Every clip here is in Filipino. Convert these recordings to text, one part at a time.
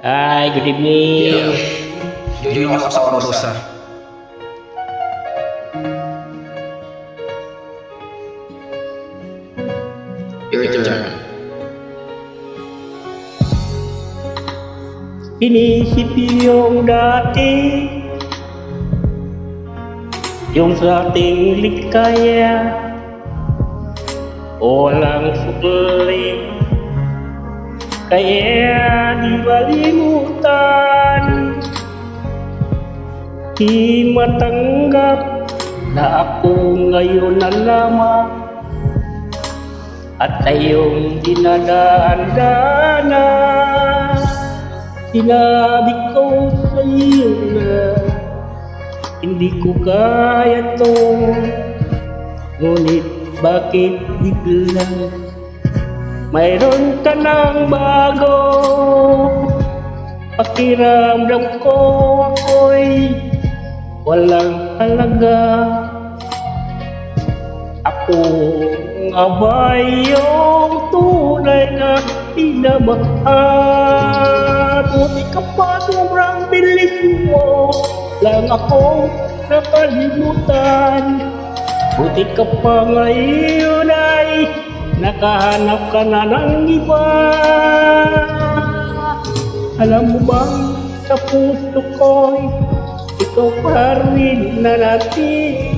Hi, good evening. Yun yung ako sa parusa. Your turn. Inisip yung dati, yung sa ating likaya, walang sukli, kaya di malimutan. Di matanggap na ako ngayon na lamang at kayong dinadaan-daanan. Sinabi ko sa iyo na hindi ko kaya to, ngunit bakit biglang mayroon ka ng bago? Pakiramdam ko ako'y walang halaga. Ako nga ba yung tunay na pinamahal? Buti ka pa, sobrang bilis mo lang ako nakalimutan. Buti ka pa ngayon ay nakahanap ka na ng iba. Alam mo bang sa puso ko'y ikaw pa rin nanatili.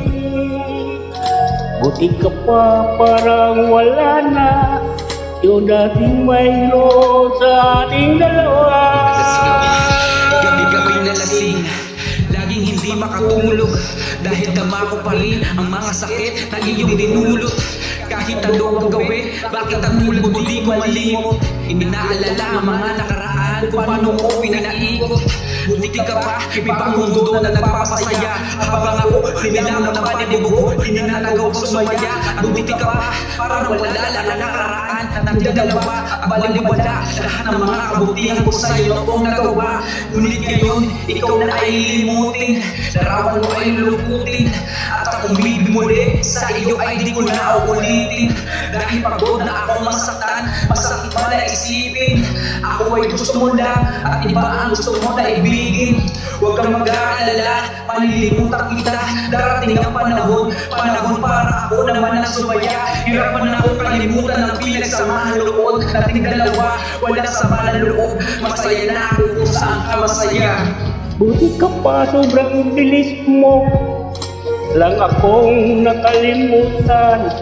Buti ka pa, parang wala na yung dating mayroon sa ating dalawa. Gabi-gabi na lasing, laging hindi makatulog, dahil dama ko pa rin ang mga sakit na iyong dinulot. Kahit ano ang gawin, bakit ang tulad mo di ko malimot? Inaalala ang mga nakaraan, kung paano mo pinaikot. Buti ka pa, may bagong mundo na nagpapasaya, habang ako nilaman ang panibog ko, ninanagaw ko sumaya. Buti ka pa, parang wala lang ang nakaraan, nagdadalawa at baliwala lahat ng mga kabutihan ko sa'yo noong nagawa. Ngunit ngayon, ikaw na ay lilimutin, larawan mo ay lulukutin, at akong bibig muli sa iyo ay di ko na ulitin. Dahil pagod na ako masaktan, masakit man na isipin, ako ay gusto mo lang at iba ang gusto mo na ibigin. Huwag kang mag-aalala, malilimutan kita, darating ang panahon para ako naman ang sumaya. Hirapan na akong kalimutan ng pinagsamahan loob nating dalawa, wala sama ng loob, masaya na ako kung saan ka masaya. Buti ka pa, sobrang bilis mo lang akong nakalimutan.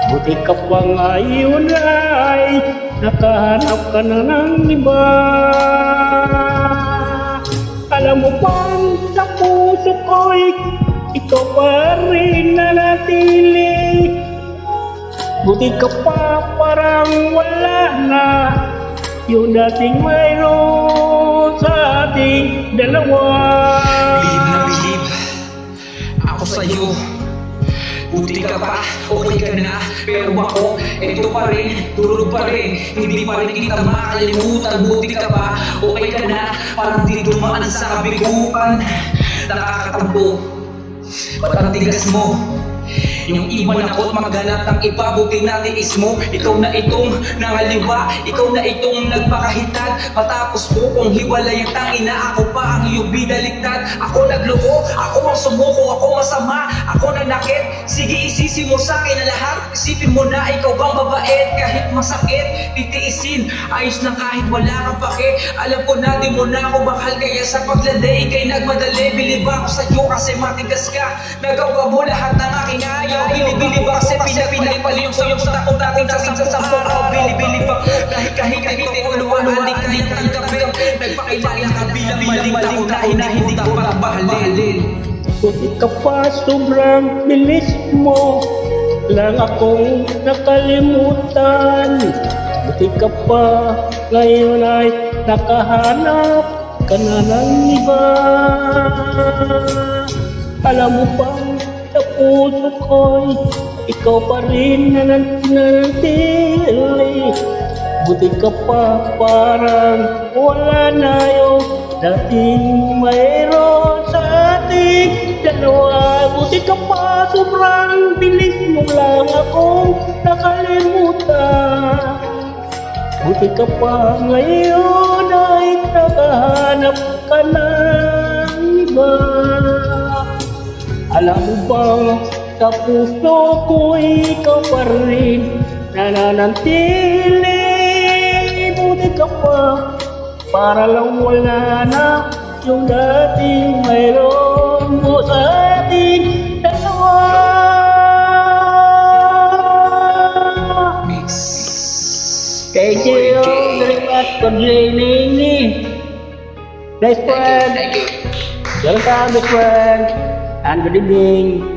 Buti ka pa ngayon ay nakahanap ka na ng iba. Alam mo bang sa puso ko'y ikaw pa rin nanatili. Buti ka pa, parang wala na yung dating mayroon sa ating dalawa. Bilib na bilib ako sa'yo. Buti ka pa, okay ka na, pero ako, eto pa rin, tulog pa rin, hindi pa rin kita makalimutan. Buti ka pa, okay ka na, parang di dumaan sa kabiguan. Nakakatampo, ba't ang tigas mo? Yung iba na ko't maghanap ng iba, buti natiis mo. Ikaw na itong nangaliwa, ikaw na itong nagpakahitad. Matapos mo kung hiwalay ang tangina, ako pa ang iyong bidaliktad. Ako nagloko, ako ang sumuko, ako masama, ako nanakit. Sige, isisi mo sa akin na lahat. Isipin mo na ikaw bang mabait, kahit masakit titiisin, ayos na kahit wala kang pake. Alam ko na di mo na ako bakal, kaya sa paglalay ikay nagmadali. Bilib ako sa'yo kasi matigas ka, nagawa mo lahat ng aking ayaw. Bilib ako kasi pinagpalipal yung sa'yo takot natin sa sampung araw. Bilib ako dahil kahit ito uluan, hindi kaya tanggapin. Nagpakilala ka bilang maling tao na hindi ko papahalin. Buti ka pa, sobrang bilis mo lang akong nakalimutan. Buti ka pa, ngayon ay nakahanap ka na ng iba. Alam mo bang sa puso ko'y ikaw pa rin nanatili. Buti ka pa, parang wala na yung dating mayroon sa ating dalawa. Buti ka pa, sobrang bilis mo lang akong nakalimutan. Buti ka pa, ngayon ay naghahanap ka ng iba. Alam mo bang sa puso ko ikaw pa rin nananatili? Buti ka pa, para lang wala na yung dating mayroon mo sa ating dalawa. Mix. Thank you very much for joining me. Best friend. Thank you. Welcome, best friend. And good evening.